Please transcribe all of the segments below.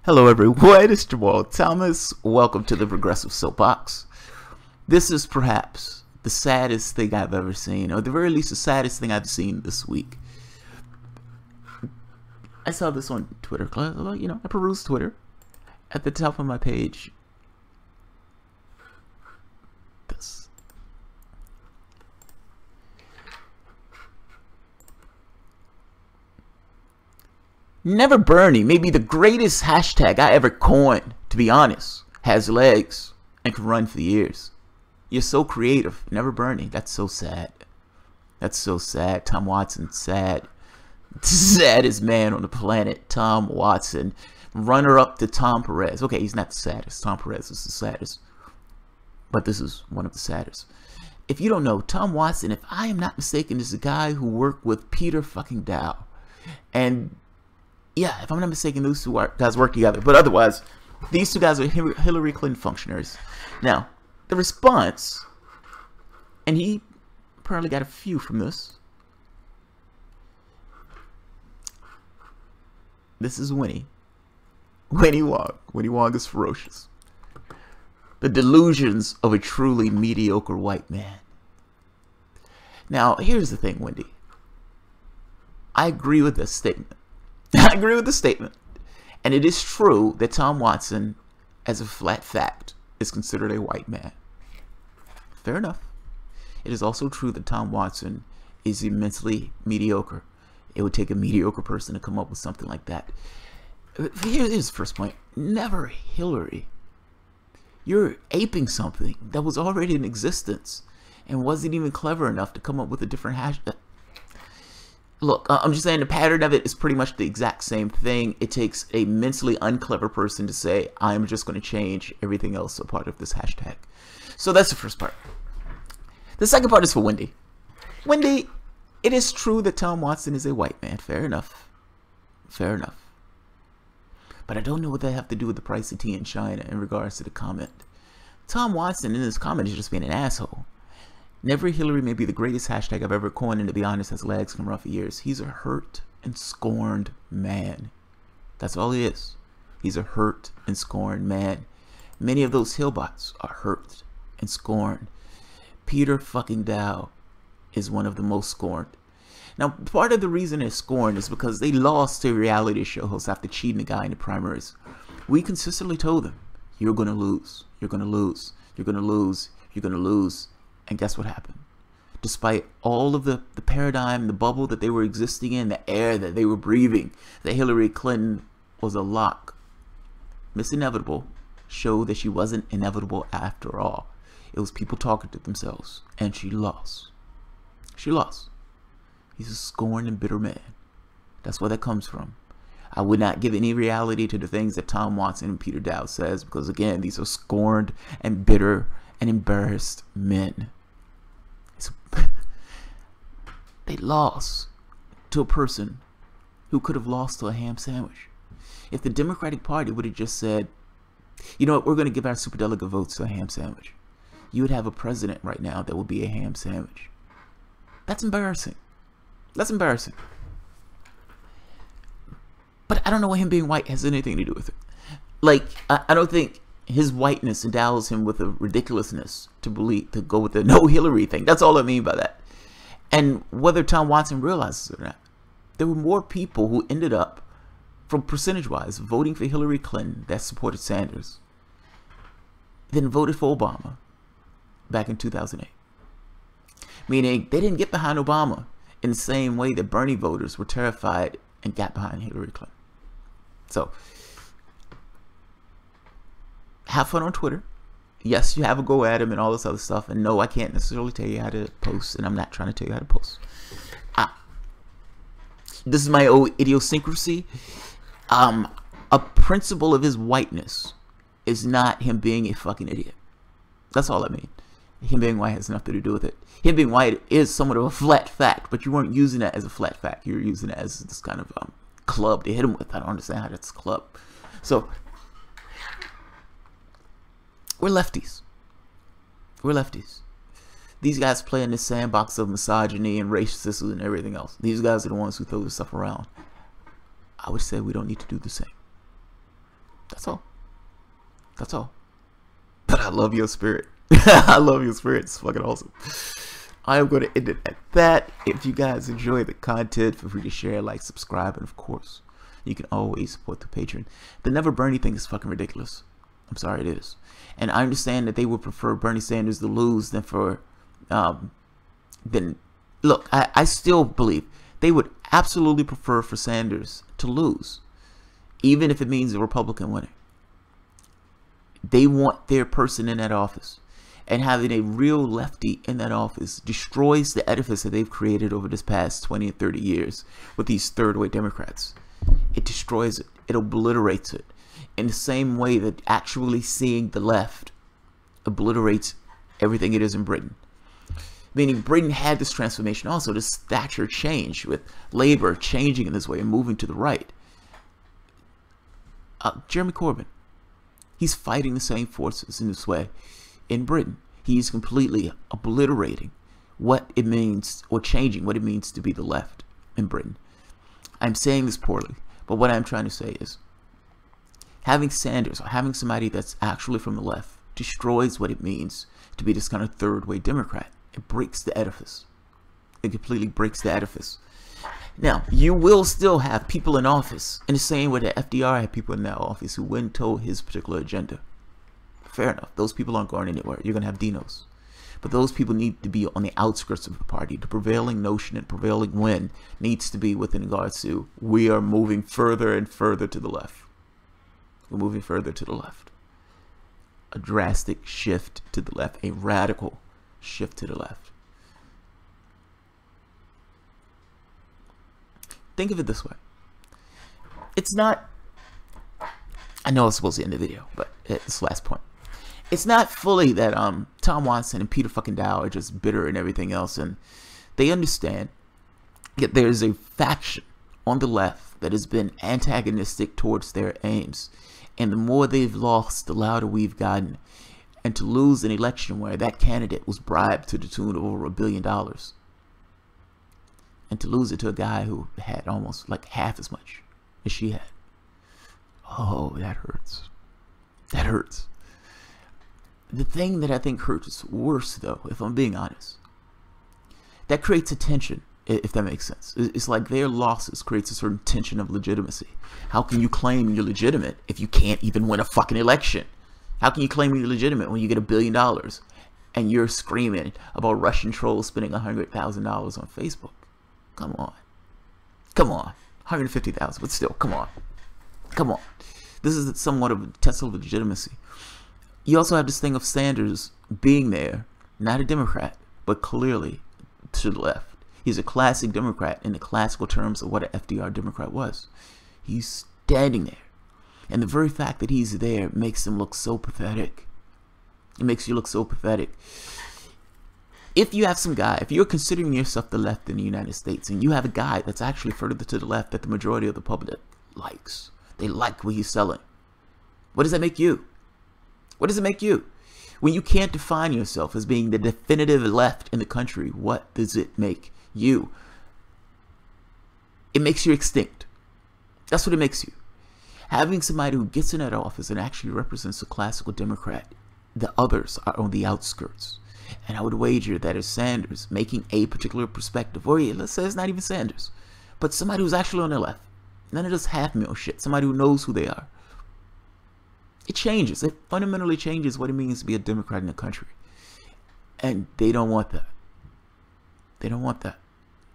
Hello everyone, it's Jamal Thomas. Welcome to the Progressive Soapbox. This is perhaps the saddest thing I've ever seen, or at the very least the saddest thing I've seen this week. I saw this on Twitter. I peruse Twitter. At the top of my page, this. Never Bernie may be the greatest hashtag I ever coined, to be honest. Has legs and can run for years. You're so creative. Never Bernie. That's so sad. That's so sad. Tom Watson, sad. Saddest man on the planet. Tom Watson. Runner up to Tom Perez. Okay, he's not the saddest. Tom Perez is the saddest. But this is one of the saddest. If you don't know, Tom Watson, if I am not mistaken, is the guy who worked with Peter fucking Dow. And yeah, if I'm not mistaken, those two guys work together. But otherwise, these two guys are Hillary Clinton functionaries. Now, the response, and he apparently got a few from this. This is Winnie. Winnie Wong. Winnie Wong is ferocious. The delusions of a truly mediocre white man. Now, here's the thing, Wendy. I agree with this statement. I agree with the statement. And it is true that Tom Watson, as a flat fact, is considered a white man. Fair enough. It is also true that Tom Watson is immensely mediocre. It would take a mediocre person to come up with something like that. Here's the first point. Never Hillary. You're aping something that was already in existence and wasn't even clever enough to come up with a different hashtag. Look, I'm just saying the pattern of it is pretty much the exact same thing. It takes a mentally unclever person to say, I'm just going to change everything else a part of this hashtag. So that's the first part. The second part is for Wendy. Wendy, it is true that Tom Watson is a white man. Fair enough. Fair enough. But I don't know what that have to do with the price of tea in China in regards to the comment. Tom Watson in this comment is just being an asshole. Never Hillary may be the greatest hashtag I've ever coined, and to be honest, has legs can run for years. He's a hurt and scorned man. That's all he is. He's a hurt and scorned man. Many of those Hillbots are hurt and scorned. Peter fucking Dow is one of the most scorned. Now, part of the reason they're scorned is because they lost to a reality show host after cheating the guy in the primaries. We consistently told them, you're going to lose. You're going to lose. You're going to lose. You're going to lose. And guess what happened? Despite all of the paradigm, the bubble that they were existing in, the air that they were breathing, that Hillary Clinton was a lock. Miss Inevitable showed that she wasn't inevitable after all. It was people talking to themselves. And she lost. She lost. He's a scorned and bitter man. That's where that comes from. I would not give any reality to the things that Tom Watson and Peter Dow says, because again, these are scorned and bitter and embarrassed men. They lost to a person who could have lost to a ham sandwich. If the Democratic Party would have just said, you know what, we're going to give our superdelegate votes to a ham sandwich, you would have a president right now that would be a ham sandwich. That's embarrassing. That's embarrassing. But I don't know what him being white has anything to do with it. Like, I don't think his whiteness endows him with a ridiculousness to go with the no Hillary thing. That's all I mean by that. And whether Tom Watson realizes it or not, there were more people who ended up, from percentage-wise, voting for Hillary Clinton that supported Sanders than voted for Obama back in 2008. Meaning, they didn't get behind Obama in the same way that Bernie voters were terrified and got behind Hillary Clinton. So, have fun on Twitter. Yes, you have a go at him and all this other stuff. And no, I can't necessarily tell you how to post. And I'm not trying to tell you how to post. This is my old idiosyncrasy. A principle of his whiteness is not him being a fucking idiot. That's all I mean. Him being white has nothing to do with it. Him being white is somewhat of a flat fact. But you weren't using that as a flat fact. You were using it as this kind of club to hit him with. I don't understand how that's a club. So, we're lefties. We're lefties. These guys play in this sandbox of misogyny and racism and everything else. These guys are the ones who throw this stuff around. I would say we don't need to do the same. That's all. That's all. But I love your spirit. I love your spirit. It's fucking awesome. I am going to end it at that. If you guys enjoy the content, feel free to share, like, subscribe, and of course, you can always support the Patreon. The Never Bernie thing is fucking ridiculous. I'm sorry, it is. And I understand that they would prefer Bernie Sanders to lose than for, look, I still believe they would absolutely prefer for Sanders to lose, even if it means a Republican winning. They want their person in that office. And having a real lefty in that office destroys the edifice that they've created over this past 20 and 30 years with these third-way Democrats. It destroys it. It obliterates it. In the same way that actually seeing the left obliterates everything it is in Britain. Meaning Britain had this transformation also, this Thatcher change with Labour changing in this way and moving to the right. Jeremy Corbyn, he's fighting the same forces in this way. In Britain, he's completely obliterating what it means, or changing what it means to be the left in Britain. I'm saying this poorly, but what I'm trying to say is having Sanders, or having somebody that's actually from the left, destroys what it means to be this kind of third-way Democrat. It breaks the edifice. It completely breaks the edifice. Now, you will still have people in office in the same way that FDR had people in that office who went and told his particular agenda. Fair enough. Those people aren't going anywhere. You're going to have Dinos. But those people need to be on the outskirts of the party. The prevailing notion and prevailing wind needs to be within regards to we are moving further and further to the left. We're moving further to the left. A drastic shift to the left. A radical shift to the left. Think of it this way. It's not... I know I was supposed to end the video, but it's the last point. It's not fully that Tom Watson and Peter fucking Dow are just bitter and everything else, and they understand that there's a faction on the left that has been antagonistic towards their aims, and the more they've lost, the louder we've gotten. And to lose an election where that candidate was bribed to the tune of over $1 billion, and to lose it to a guy who had almost like half as much as she had, oh, that hurts. That hurts. The thing that I think hurts worse, though, if I'm being honest, that creates a tension, if that makes sense. It's like their losses creates a certain tension of legitimacy. How can you claim you're legitimate if you can't even win a fucking election? How can you claim you're legitimate when you get $1 billion and you're screaming about Russian trolls spending $100,000 on Facebook? Come on. Come on. 150,000, but still, come on. Come on. This is somewhat of a test of legitimacy. You also have this thing of Sanders being there, not a Democrat, but clearly to the left. He's a classic Democrat in the classical terms of what an FDR Democrat was. He's standing there. And the very fact that he's there makes him look so pathetic. It makes you look so pathetic. If you have some guy, if you're considering yourself the left in the United States, and you have a guy that's actually further to the left that the majority of the public likes, they like what he's selling, what does that make you? What does it make you? When you can't define yourself as being the definitive left in the country, what does it make you? It makes you extinct. That's what it makes you. Having somebody who gets in that office and actually represents a classical Democrat, the others are on the outskirts. And I would wager that if Sanders making a particular perspective, or let's say it's not even Sanders, but somebody who's actually on the left, none of this half-meal shit, somebody who knows who they are, it changes. It fundamentally changes what it means to be a Democrat in the country. And they don't want that. They don't want that.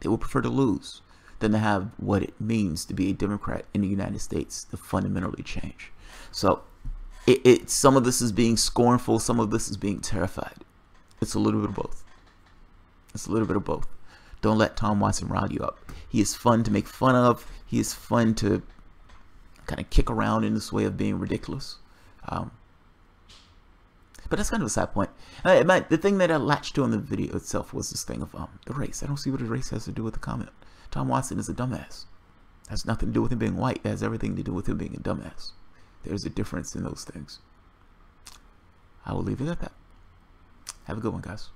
They would prefer to lose than to have what it means to be a Democrat in the United States to fundamentally change. So some of this is being scornful, some of this is being terrified. It's a little bit of both. It's a little bit of both. Don't let Tom Watson rile you up. He is fun to make fun of. He is fun to kind of kick around in this way of being ridiculous. But that's kind of a side point. The thing that I latched to in the video itself was this thing of the race. I don't see what the race has to do with the comment. Tom Watson is a dumbass. It has nothing to do with him being white. It has everything to do with him being a dumbass. There's a difference in those things. I will leave it at that. Have a good one, guys.